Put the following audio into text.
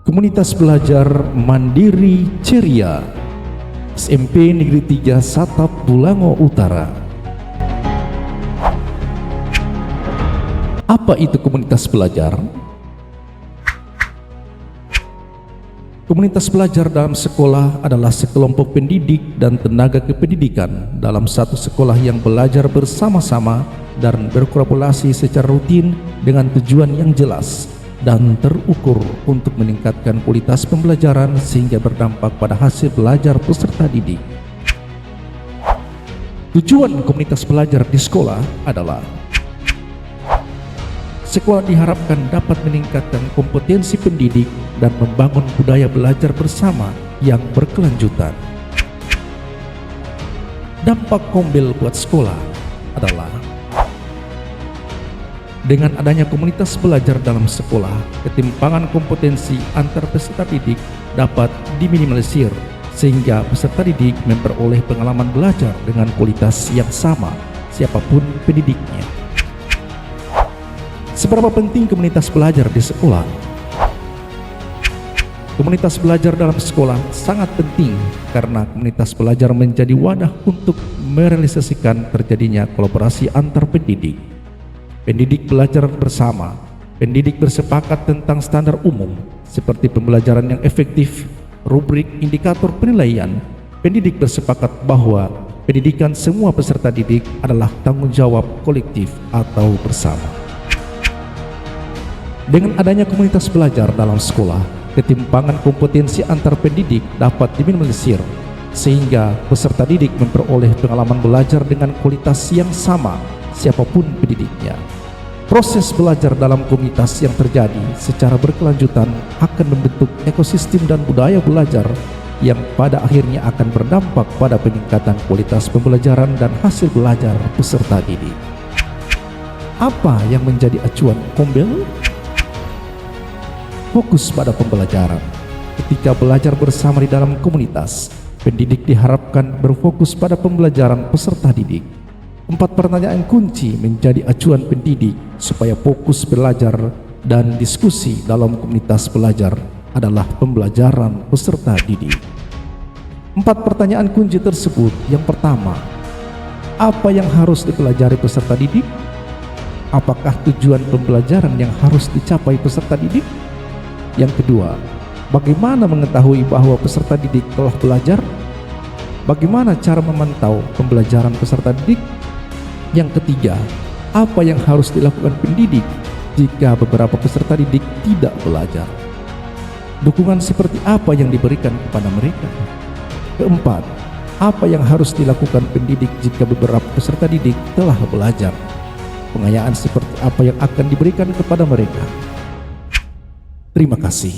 Komunitas Belajar Mandiri Ceria SMP Negeri 3 Satap Bulango Utara. Apa itu komunitas belajar? Komunitas belajar dalam sekolah adalah sekelompok pendidik dan tenaga kependidikan dalam satu sekolah yang belajar bersama-sama dan berkolaborasi secara rutin dengan tujuan yang jelas dan terukur untuk meningkatkan kualitas pembelajaran sehingga berdampak pada hasil belajar peserta didik. Tujuan komunitas belajar di sekolah adalah: sekolah diharapkan dapat meningkatkan kompetensi pendidik dan membangun budaya belajar bersama yang berkelanjutan. Dampak Kombel buat sekolah adalah: dengan adanya komunitas belajar dalam sekolah, ketimpangan kompetensi antar peserta didik dapat diminimalisir sehingga peserta didik memperoleh pengalaman belajar dengan kualitas yang sama siapapun pendidiknya. Seberapa penting komunitas belajar di sekolah? Komunitas belajar dalam sekolah sangat penting karena komunitas belajar menjadi wadah untuk merealisasikan terjadinya kolaborasi antar pendidik. Pendidik belajar bersama, pendidik bersepakat tentang standar umum seperti pembelajaran yang efektif, rubrik, indikator penilaian. Pendidik bersepakat bahwa pendidikan semua peserta didik adalah tanggung jawab kolektif atau bersama. Dengan adanya komunitas belajar dalam sekolah, ketimpangan kompetensi antar pendidik dapat diminimalisir sehingga peserta didik memperoleh pengalaman belajar dengan kualitas yang sama siapapun pendidiknya. Proses belajar dalam komunitas yang terjadi secara berkelanjutan akan membentuk ekosistem dan budaya belajar yang pada akhirnya akan berdampak pada peningkatan kualitas pembelajaran dan hasil belajar peserta didik. Apa yang menjadi acuan Kombel? Fokus pada pembelajaran. Ketika belajar bersama di dalam komunitas, pendidik diharapkan berfokus pada pembelajaran peserta didik. 4 pertanyaan kunci menjadi acuan pendidik supaya fokus belajar dan diskusi dalam komunitas belajar adalah pembelajaran peserta didik. 4 pertanyaan kunci tersebut: yang pertama, apa yang harus dipelajari peserta didik? Apakah tujuan pembelajaran yang harus dicapai peserta didik? Yang kedua, bagaimana mengetahui bahwa peserta didik telah belajar? Bagaimana cara memantau pembelajaran peserta didik? Yang ketiga, apa yang harus dilakukan pendidik jika beberapa peserta didik tidak belajar? Dukungan seperti apa yang diberikan kepada mereka? Keempat, apa yang harus dilakukan pendidik jika beberapa peserta didik telah belajar? Pengayaan seperti apa yang akan diberikan kepada mereka? Terima kasih.